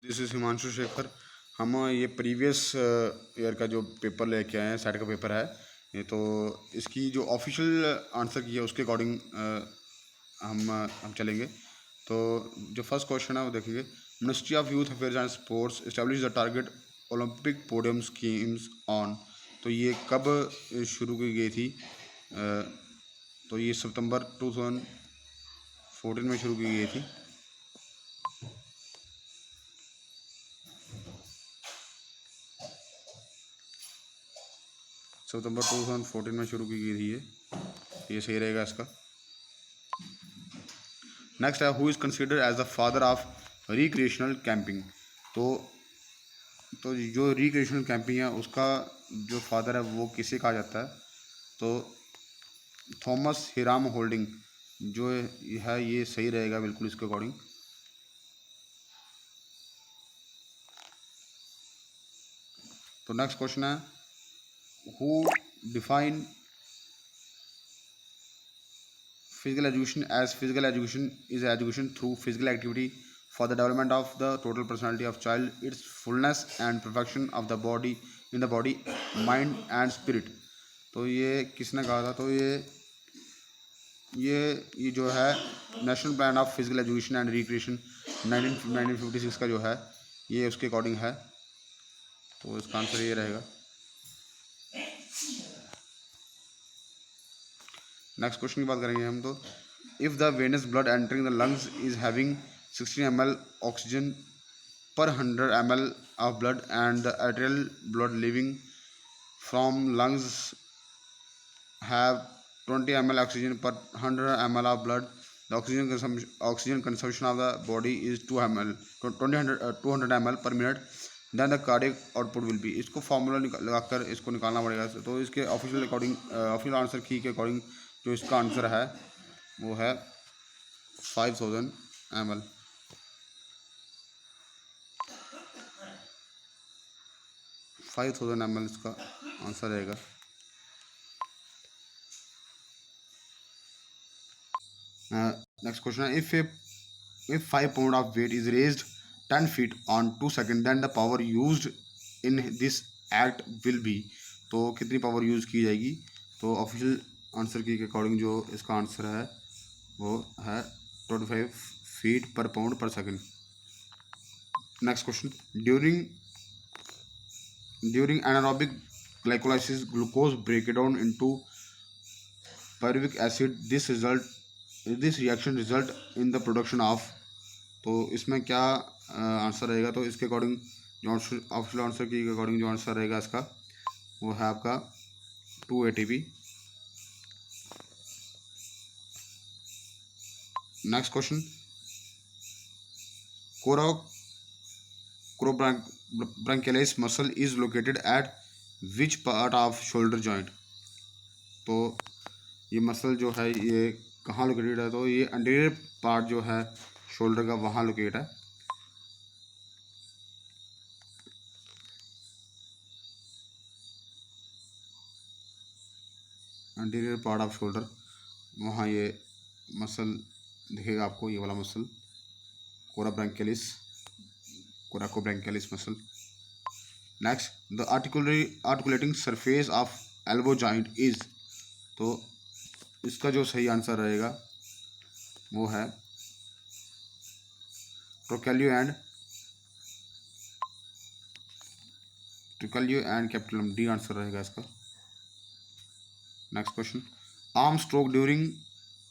This is Himanshu Shekhar. हम ये previous year का जो पेपर लेके आए हैं, सेट का पेपर है ये, तो इसकी जो ऑफिशियल आंसर की है उसके अकॉर्डिंग हम चलेंगे। तो जो फर्स्ट क्वेश्चन है वो देखेंगे। Ministry of youth affairs and sports establish the target Olympic podium schemes on. तो ये कब शुरू की गई थी? तो ये सितंबर 2014 में शुरू की गई थी। सितंबर 2014 में शुरू की गई थी ये सही रहेगा इसका। नेक्स्ट है, who is considered as the father of recreational camping. तो जो रिक्रिएशनल कैंपिंग है उसका जो फादर है वो किसे कहा जाता है? तो थॉमस हिराम होल्डिंग जो है ये सही रहेगा बिल्कुल इसके अकॉर्डिंग। तो नेक्स्ट क्वेश्चन है, who define physical education as physical education is education through physical activity for the development of the total personality of child, its fullness and perfection of the body in the body, mind and spirit। तो ये किसने कहा था? तो ये जो है national plan of physical education and recreation 1956 का जो है ये उसके अकॉर्डिंग है। तो इसका आंसर ये रहेगा। नेक्स्ट क्वेश्चन की बात करेंगे हम। तो if the venous blood entering the lungs is having 16 ml oxygen per 100 ml of blood and the arterial blood leaving from lungs have 20 ml oxygen per 100 ml of blood, the oxygen consumption of the body is 2 ml 200 ml per minute, then the cardiac output will be। इसको formula लगाकर इसको निकालना पड़ेगा। तो इसके official according official answer की के according जो इसका आंसर है वो है 5000 ml। 5000 ml इसका आंसर रहेगा। Next question है, if 5 pound of weight is raised 10 feet on 2 seconds, then the power used in this act will be। तो कितनी पावर यूज़ की जाएगी? तो ऑफिशियल आंसर की के अकॉर्डिंग जो इसका आंसर है वो है 25 फीट पर पाउंड पर second. Next question, during anaerobic glycolysis glucose breakdown into pyruvic acid, this reaction result in the production of। तो इसमें क्या आंसर रहेगा? तो इसके अकॉर्डिंग जो ऑप्शनल आंसर की अकॉर्डिंग जो आंसर रहेगा इसका वो है आपका 2 ATP। Next question, coracobrachialis muscle is located at which part of shoulder joint. तो ये मसल जो है ये कहाँ लोकेटेड है? तो ये अंटीरियर पार्ट जो है शोल्डर का वहाँ लोकेट है। अंटीरियर पार्ट ऑफ शोल्डर, वहाँ ये मसल दिखेगा आपको, ये वाला muscle coracobrachialis muscle. Next, the articulating surface of elbow joint is. तो इसका जो सही आंसर रहेगा वो है trochlea and capitulum, D answer रहेगा इसका। Next question, arm stroke during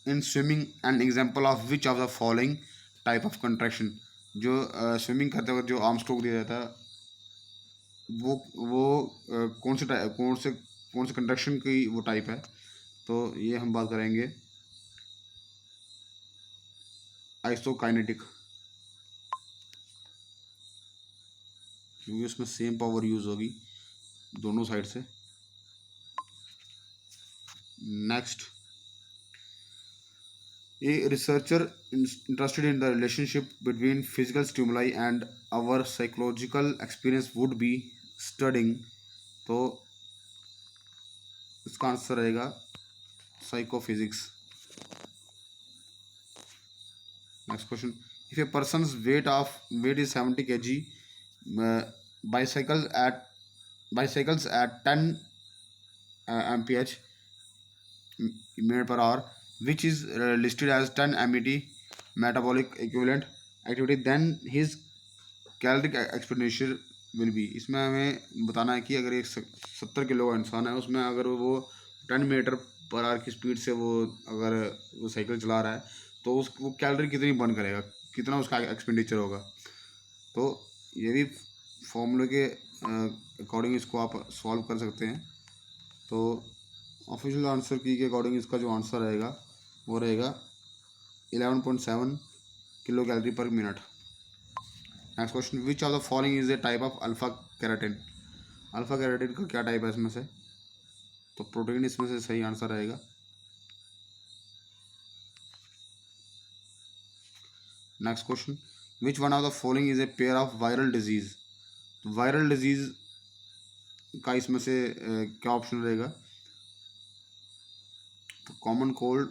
in swimming an example of which of the following type of contraction. जो स्विमिंग करते वक्त जो आर्म स्ट्रोक दिया जाता है वो कौन से कंट्रैक्शन की वो टाइप है? तो ये हम बात करेंगे आइसोकाइनेटिक, क्योंकि उसमें सेम पावर यूज होगी दोनों साइड से। Next, a researcher interested in the relationship between physical stimuli and our psychological experience would be studying। तो इसका आंसर रहेगा psychophysics. Next question, If a person's weight is 70 kg, uh, bicycles at bicycles at 10 mph minute per hour, which is listed as 10 MET metabolic equivalent activity, then his caloric expenditure will be. इसमें हमें बताना है कि अगर एक 70 kilo का इंसान है, उसमें अगर वो 10 मीटर पर आवर की स्पीड से वो अगर वो साइकिल चला रहा है, तो वो कैलोरी कितनी बर्न करेगा, कितना उसका एक्सपेंडिचर होगा। तो ये भी फॉर्मूले के अकॉर्डिंग इसको आप सॉल्व कर सकते हैं। तो ऑफिशियल आंसर की के अकॉर्डिंग इसका जो आंसर रहेगा वो रहेगा 11.7 किलो कैलोरी पर minute. Next question, which of the following is A type of alpha keratin. Alpha keratin का क्या टाइप है इसमें से, तो प्रोटीन इसमें से सही आंसर रहेगा। Next question, which one of the following is a pair of viral disease. तो वायरल डिजीज का इसमें से क्या ऑप्शन रहेगा, तो कॉमन कोल्ड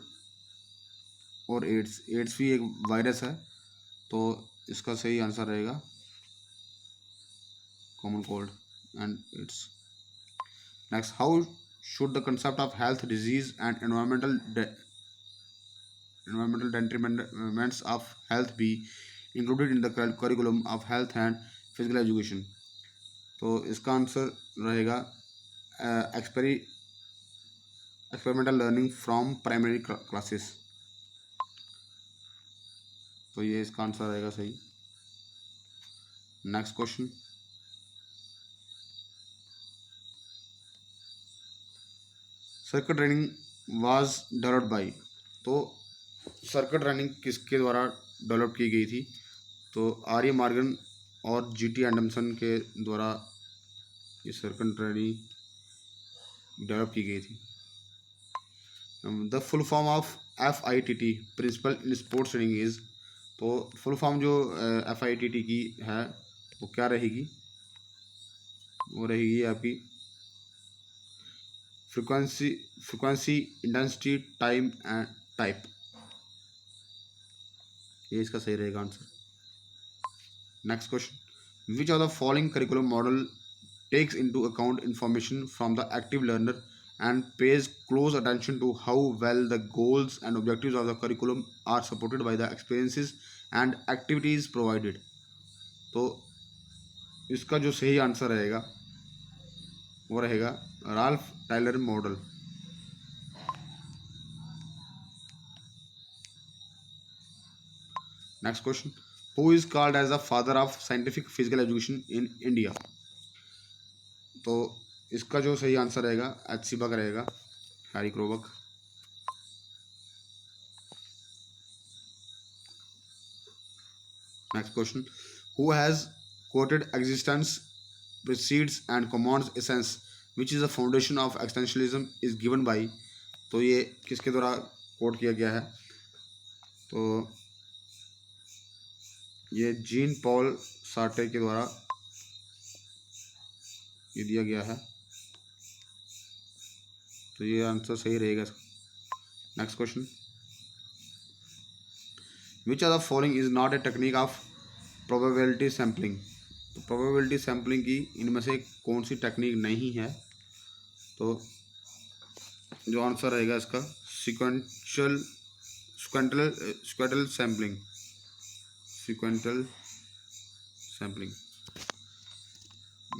और एड्स। एड्स भी एक वायरस है, तो इसका सही आंसर रहेगा common cold and AIDS. Next, how should the concept of health, disease and environmental detriments of health be included in the curriculum of health and physical education। तो इसका answer रहेगा experimental learning from primary classes. तो ये इसका answer रहेगा सही। Next question, circuit training was developed by. तो circuit running किसके द्वारा डेवलप की गई थी, तो आर्य मार्गन और जीटी एंडमसन के द्वारा ये सर्किट रनिंग डेवलप की गई थी। The full form of FITT principle in sports training is. तो फुल फॉर्म जो FITT की है वो क्या रहेगी, वो रहेगी आपकी frequency intensity time and type. ये इसका सही रहेगा answer. Next question, which of the following curriculum model takes into account information from the active learner and pays close attention to how well the goals and objectives of the curriculum are supported by the experiences and activities provided। तो इसका जो सही answer रहेगा वो रहेगा Ralph Tyler model. Next question, who is called as the father of scientific physical education in India. तो इसका जो सही आंसर रहेगा HC बक रहेगा, Harry Crowe Buck. Next question, who has quoted existence precedes and commands essence which is the foundation of existentialism is given by। तो ये किसके द्वारा कोट किया गया है, तो ये जीन पॉल सार्टे के द्वारा ये दिया गया है। तो ये आंसर सही रहेगा। Next question, which are the following is not a technique of probability sampling. तो प्रोबेबिलिटी सैम्पलिंग की इनमें से कौन सी टेक्निक नहीं है, तो जो आंसर रहेगा इसका sequential sampling.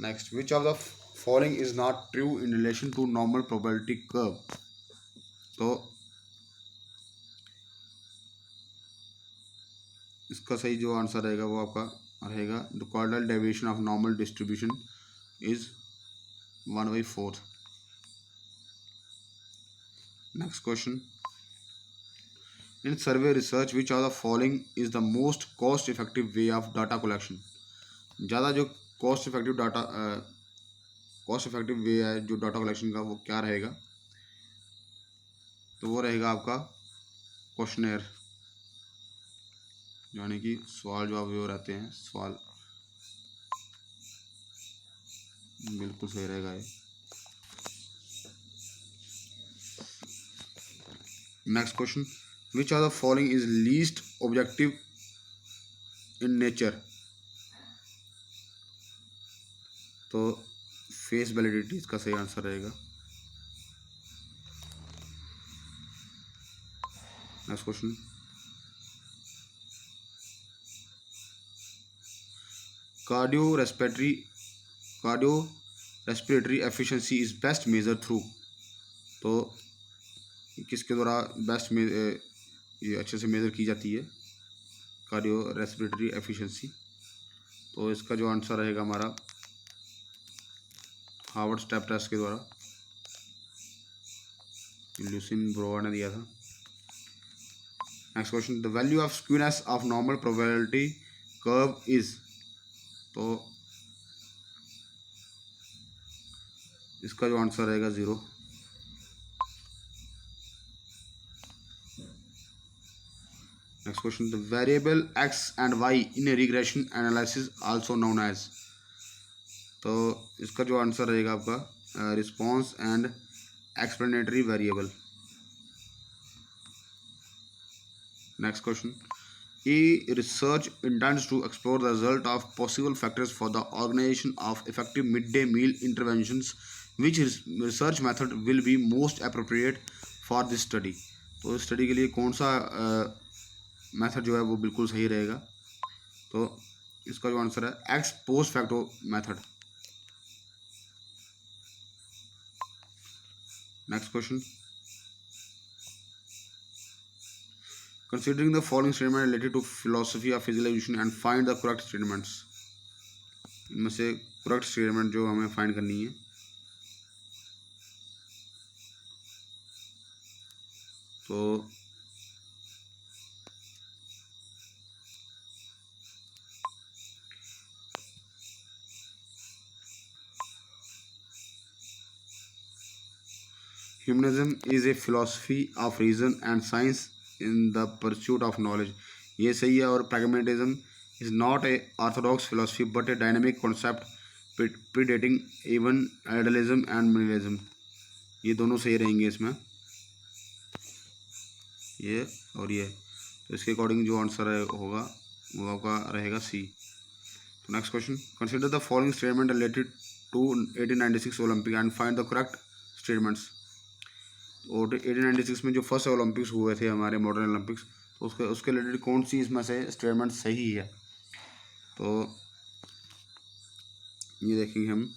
Next, which of the following is not true in relation to normal probability curve. तो इसका सही जो आंसर रहेगा वो आपका रहेगा the quadrant deviation of normal distribution is 1/4। Next question, in survey research which of the following is the most cost effective way of data collection. ज़्यादा जो कॉस्ट इफेक्टिव वे है जो डाटा कलेक्शन का, वो क्या रहेगा, तो वो रहेगा आपका क्वेश्चनेयर, यानी कि सवाल जवाब जो रहते हैं सवाल। बिल्कुल सही रहेगा ये। Next question, which of the following is least objective in nature, तो फेस वैलिडिटी इसका सही आंसर रहेगा। Next question, cardio respiratory efficiency is best measure through, तो किसके द्वारा बेस्ट में ये अच्छे से मेज़र की जाती है कार्डियो रेस्पिरेटरी एफिशिएंसी, तो इसका जो आंसर रहेगा हमारा हार्वर्ड स्टेप टेस्ट के द्वारा, ल्यूसिन ब्रोवर ने दिया था। Next question, the value of skewness of normal probability curve is, तो इसका जो आंसर रहेगा 0। Next question, the variable x and y in regression analysis also known as, तो इसका जो आंसर रहेगा आपका response and explanatory variable. Next question, a research intends to explore the result of possible factors for the organisation of effective mid day meal interventions, which research method will be most appropriate for this study, तो इस study के लिए कौन सा method जो है वो बिल्कुल सही रहेगा, तो इसका जो आंसर है ex post facto method. Next question, considering the following statement related to philosophy of physical evolution and find the correct statements, इनमें से करेक्ट स्टेटमेंट जो हमें फाइंड करनी है, तो humanism is a philosophy of reason and science in the pursuit of knowledge, ये सही है। और pragmatism is not a orthodox philosophy but a dynamic concept predating even idealism and minimalism, ये दोनों सही रहेंगे इसमें, ये और ये, तो इसके अकॉर्डिंग जो आंसर होगा वो आपका रहेगा सी। तो next question, consider the following statement related to 1896 Olympic and find the correct statements, और 1896 में जो फर्स्ट ओलंपिक्स हुए थे हमारे मॉडर्न ओलंपिक्स, तो उसके रिलेटेड कौन सी इसमें से स्टेटमेंट सही है, तो ये देखेंगे हम।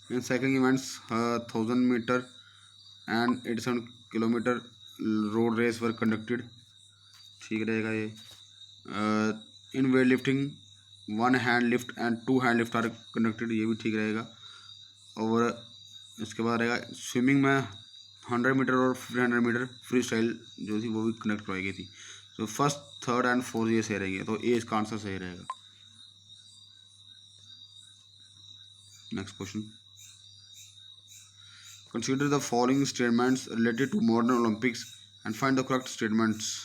In cycling events 1000 metre and 87 kilometre road race were conducted, ठीक रहेगा ये। In weight lifting 1 hand lift and 2 hand lift are conducted, ये भी ठीक रहेगा। और इसके बाद रहेगा स्विमिंग में 100 मीटर और 300 मीटर फ्री स्टाइल जो थी वो भी कंडक्ट करवाई गई थी, तो फर्स्ट, थर्ड एंड फोर्थ ये सही रहेंगे, तो ए इसका आंसर सही रहेगा। Next question, consider the following statements related to modern Olympics and find the correct statements,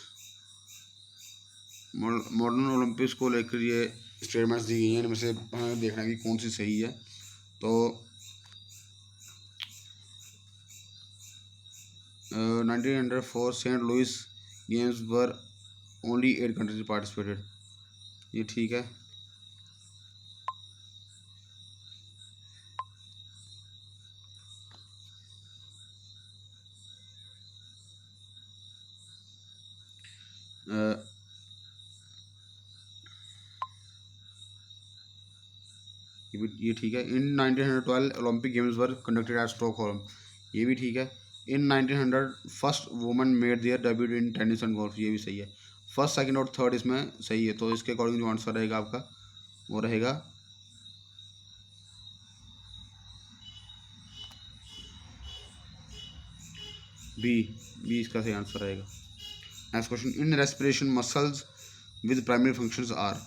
modern Olympics को लेकर ये स्टेटमेंट्स दी गई हैं, इनमें से हमें देखना है कि कौन सी सही है, तो 1900 for Saint Louis games were only 8 countries participated, ये ठीक है। ये ठीक है। In 1912 Olympic games were conducted at Stockholm, ये भी ठीक है। In 1900 first woman made their debut in tennis and golf, ये भी सही है। फर्स्ट, सेकंड और थर्ड इसमें सही है, तो इसके अकॉर्डिंग जो आंसर रहेगा आपका वो रहेगा बी इसका सही आंसर रहेगा। Next question, in respiration muscles with primary functions are,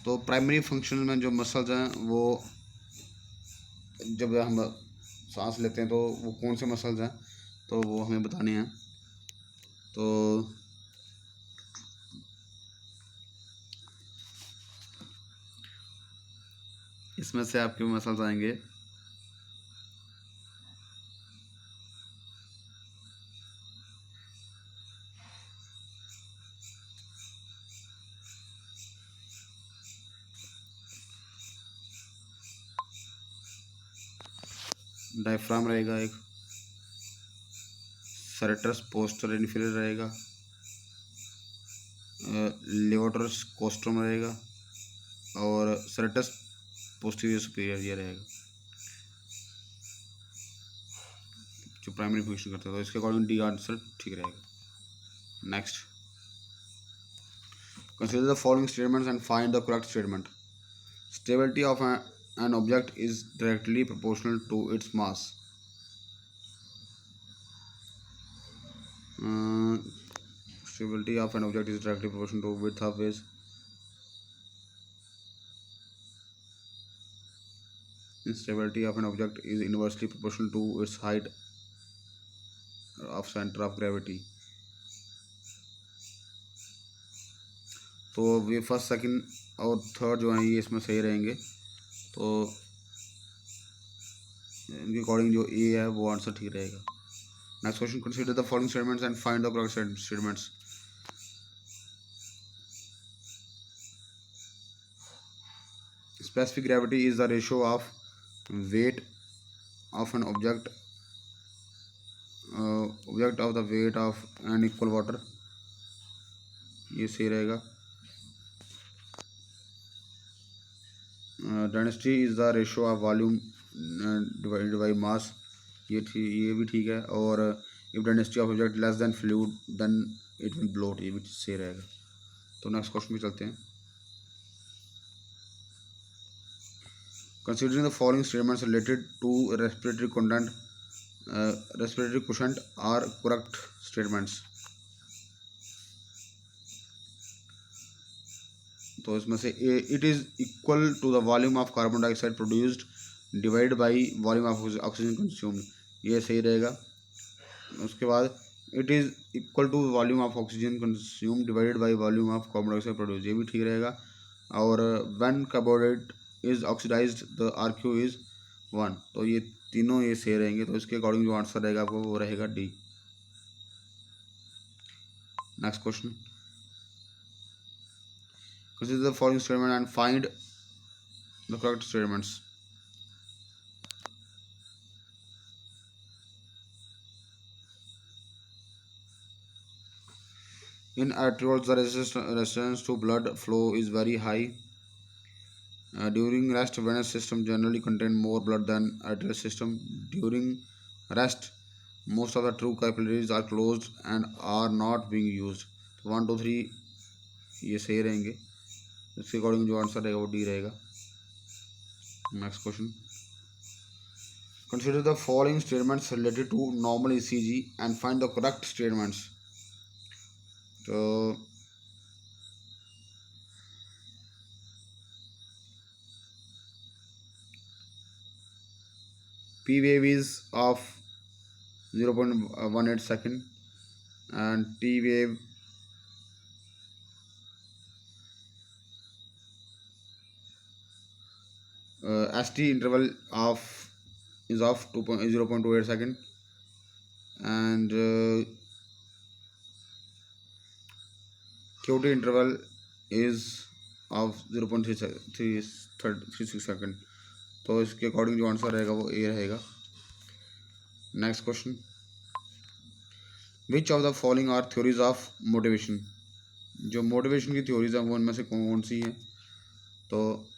तो प्राइमरी फंक्शन में जो मसल्स हैं वो जब हम सांस लेते हैं तो वो कौन से मसल्स हैं, तो वो हमें बताने हैं, तो इसमें से आपके मसल्स आएंगे डायफ्राम रहेगा एक, सेरेटस पोस्टर इन्फीरियर रहेगा, लेवोटरस कोस्ट्रम रहेगा और सेरेटस पोस्टीरियर सुपीरियर ये रहेगा जो प्राइमरी फंक्शन करता है। तो इसके अकॉर्डिंग डी आंसर ठीक रहेगा। Next, consider the following statements and find the correct statement. Stability of an object is directly proportional to its mass. Stability of an object is directly proportional to width of base. Instability of an object is inversely proportional to its height of center of gravity. तो ये first second और third जो है ये इसमें सही रहेंगे। तो इनके अकॉर्डिंग जो ए है वो आंसर ठीक रहेगा। Next question, consider the following statements and find the correct statements. Specific gravity is the ratio of weight of an object of the weight of an equal water, ये सही रहेगा। Density is the ratio of volume divided by mass, ये भी ठीक है। और if density of object less than fluid then it will float, ये भी सही रहेगा। तो नेक्स्ट क्वेश्चन पे चलते हैं। Considering the following statements related to respiratory quotient are correct statements। तो इसमें से it is equal to the volume of carbon dioxide produced divided by volume of oxygen consumed, ये सही रहेगा। उसके बाद it is equal to volume of oxygen consumed divided by volume of carbon dioxide produced, ये भी ठीक रहेगा। और when carbohydrate is oxidized the RQ is 1, तो ये तीनों ये सही रहेंगे। तो इसके अकॉर्डिंग जो आंसर रहेगा आपको वो रहेगा D. Next question, consider the following statement and find the correct statements। In arterioles the resistance to blood flow is very high। During rest venous system generally contain more blood than arterial system। During rest most of the true capillaries are closed and are not being used। 1 2 3 ये सही रहेंगे। इसके according जो answer रहेगा वो D रहेगा। Next question, consider the following statements related to normal ECG and find the correct statements. तो P wave is of 0.18 second and T wave ST interval is of 0.28 second and QT interval is of 0.36 second। तो इसके according जो answer रहेगा वो A रहेगा। Next question, which of the following are theories of motivation. जो motivation की theories हैं वो उनमें से कौन सी हैं। तो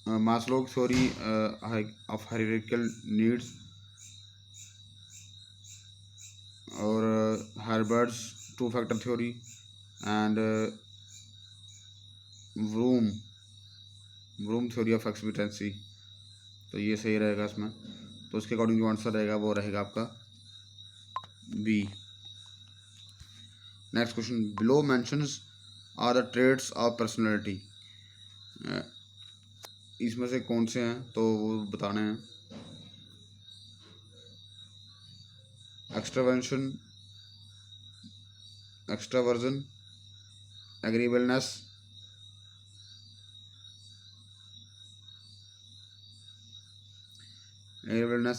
मास्लो की थ्योरी ऑफ हायरार्किकल नीड्स और Herbert's 2 factor theory and vroom theory of expectancy, तो ये सही रहेगा इसमें। तो उसके अकॉर्डिंग जो आंसर रहेगा वो रहेगा आपका B. Next question, below mentions are the traits of personality. इसमें से कौन से हैं तो वो बताने हैं। Extraversion, agreeableness,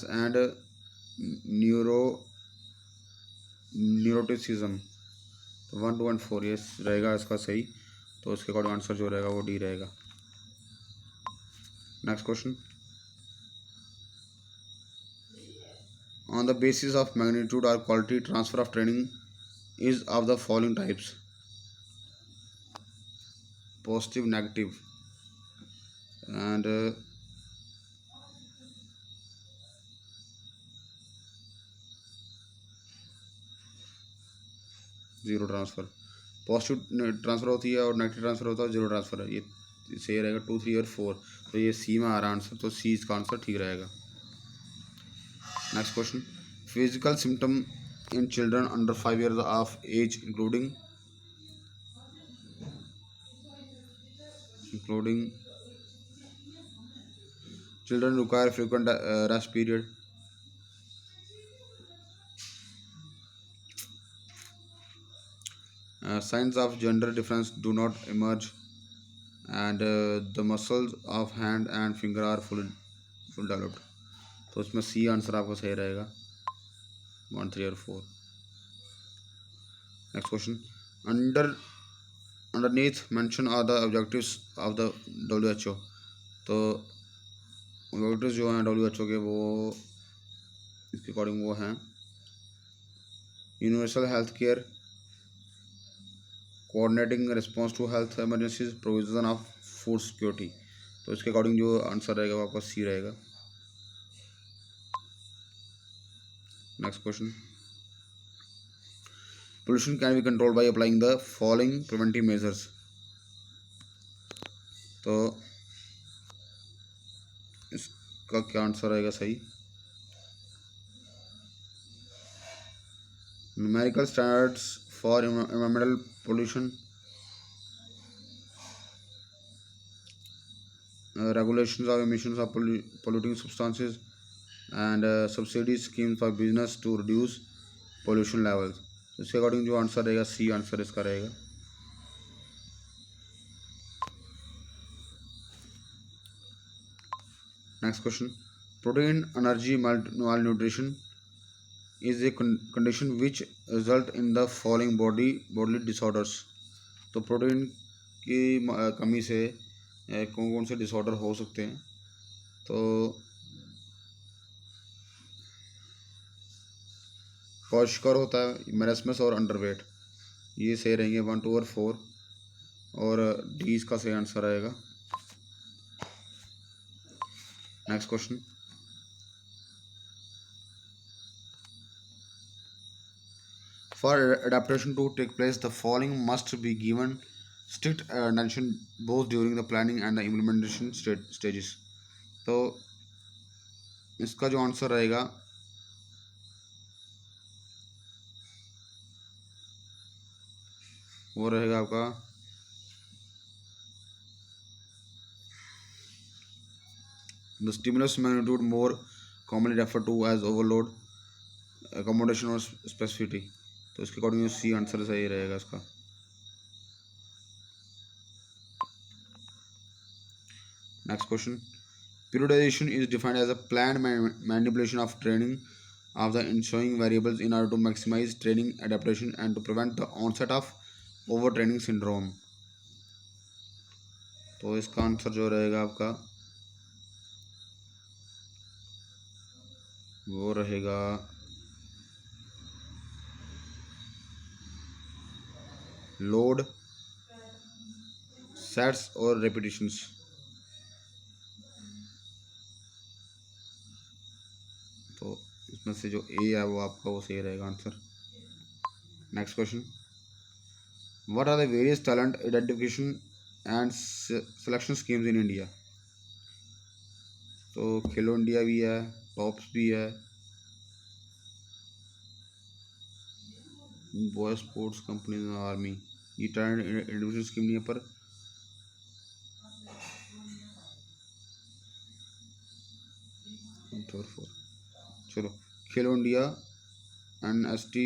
and neuroticism. तो 1 2 एंड 4 ये रहेगा इसका सही। तो इसके अकॉर्डिंग आंसर जो रहेगा वो डी रहेगा। Next question, on the basis of magnitude or quality, transfer of training is of the following types: positive, negative, and zero transfer. Positive transfer होती है और नेगेटिव ट्रांसफ़र होता है, जीरो ट्रांसफ़र है। ये सही रहेगा, 2, 3 और 4। तो ये सी में आ रहा आंसर, तो सी इसका आंसर ठीक रहेगा। Next question, physical symptom in children under 5 years of age including children require frequent rest period, signs of gender difference do not emerge, and the muscles of hand and finger are full developed। तो इसमें C answer आपका सही रहेगा, 1, 3 और 4। Next question, underneath mention are the objectives of the WHO। तो objectives जो हैं WHO के, वो इसके अकॉर्डिंग वो हैं universal health care, coordinating response to health emergencies, provision of food security. तो इसके अकॉर्डिंग जो आंसर रहेगा वो आपका सी रहेगा। Next question, pollution can be control by applying the following preventive measures. तो इसका क्या आंसर रहेगा सही? Numerical standards for environmental pollution, regulations of emissions of polluting substances, and subsidy schemes for business to reduce pollution levels। तो इसके according जो answer रहेगा C answer इसका रहेगा। Next question, protein energy malnutrition is a condition which result in the following bodily disorders। तो protein की कमी से कौन कौन से डिसऑर्डर हो सकते हैं? तो क्वाशकर होता है, मेरेस्मस और अंडरवेट, ये सही रहेंगे 1, 2 और 4, और डी इसका सही आंसर रहेगा। Next question, for adaptation to take place the following must be given strict attention both during the planning and the implementation stages। तो इसका जो आंसर रहेगा वो रहेगा आपका the stimulus magnitude, more commonly referred to as overload, accommodation और specificity। तो इसके अकॉर्डिंग सी आंसर सही रहेगा इसका। Next question, periodization is defined as a planned manipulation of training of the ensuing variables in order to maximize training adaptation and to prevent the onset of overtraining syndrome। तो इसका answer जो रहेगा आपका वो रहेगा लोड, सेट्स और repetitions. तो इसमें से जो ए है वो आपका वो सही रहेगा answer. Next question, what are the various talent identification and selection schemes in India. तो खेलो इंडिया भी है, टॉप्स भी है, बॉय स्पोर्ट्स कंपनी, आर्मी। ये टैलेंट आइडेंटिफिकेशन स्कीम नहीं है, पर चलो Khelo India and ST,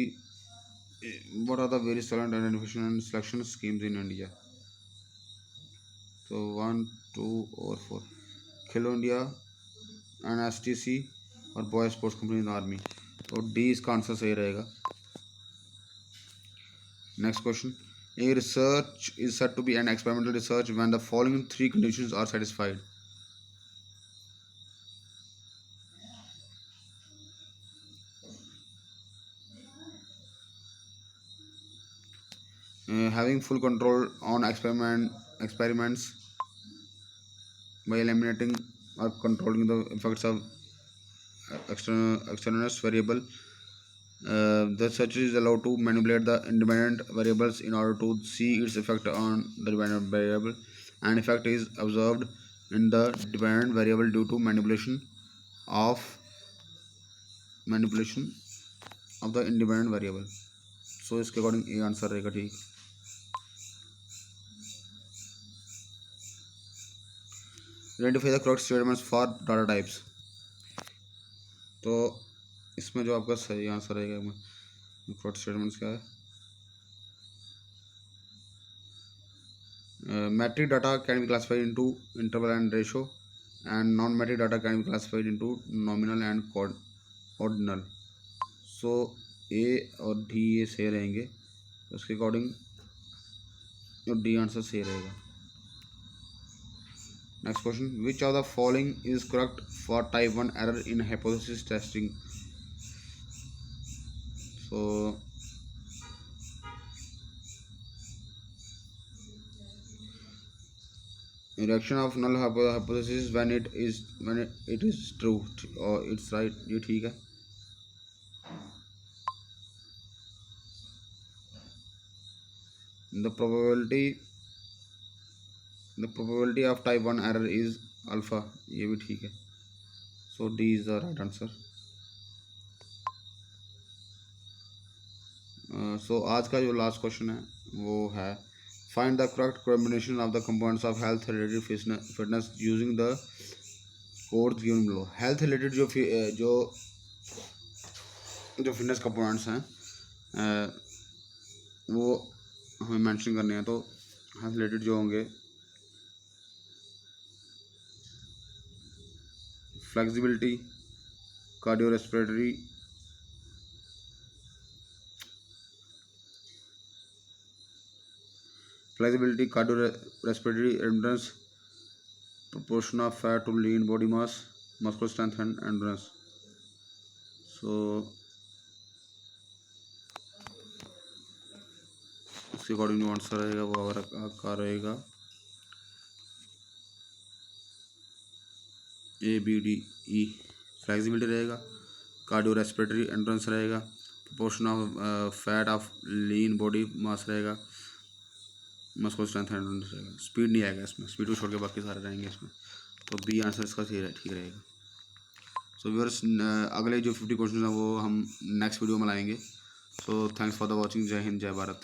what are the various talent identification and selection schemes in India। तो 1, 2 और 4, खेलो इंडिया एंड STC और boy sports company in army. तो डी इसका आंसर सही रहेगा। Next question, a research is said to be an experimental research when the following 3 conditions are satisfied. Having full control on experiments by eliminating or controlling the effects of extraneous variable. The searcher is allowed to manipulate the independent variables in order to see its effect on the dependent variable. An effect is observed in the dependent variable due to of manipulation of the independent variable. So इसके according A answer रहेगा ठीक. Identify the correct statements for data types. तो इसमें जो आपका सही answer रहेगा correct statements क्या है. Metric data can be classified into interval and ratio, and non-metric data can be classified into nominal and ordinal. So A और D ये सही रहेंगे, उसके अकॉर्डिंग D आंसर सही रहेगा. Next question, which of the following is correct for type 1 error in hypothesis testing? So reaction of null hypothesis when it is true or it's right, ये ठीक है. The probability of type 1 error is alpha, ये भी ठीक है. So D is the right answer. So आज का जो लास्ट क्वेश्चन है वो है find the correct combination of the components of health related fitness using the codes given below. health related जो फिटनेस कंपोनेंट्स हैं वो हमें मेंशन करने हैं. तो हेल्थ रिलेटेड जो होंगे flexibility, cardiorespiratory, endurance, proportion of fat to lean body mass, muscle strength and endurance. So उसके अकॉर्डिंग जो आंसर रहेगा वो अगर रहेगा ABDE. फ्लेक्सिबिलिटी रहेगा, कार्डियोरेस्पिरेटरी एंड्योरेंस रहेगा, proportion of fat of lean body mass रहेगा, मस्कुलर स्ट्रेंथ एंड्योरेंस रहेगा. स्पीड नहीं आएगा इसमें, स्पीड को छोड़ के बाकी सारे रहेंगे इसमें. तो बी आंसर इसका ठीक रहेगा. सो व्यूअर्स अगले जो 50 क्वेश्चन हैं वो हम नेक्स्ट वीडियो में लाएंगे. So thanks for the watching. जय हिंद, जय भारत.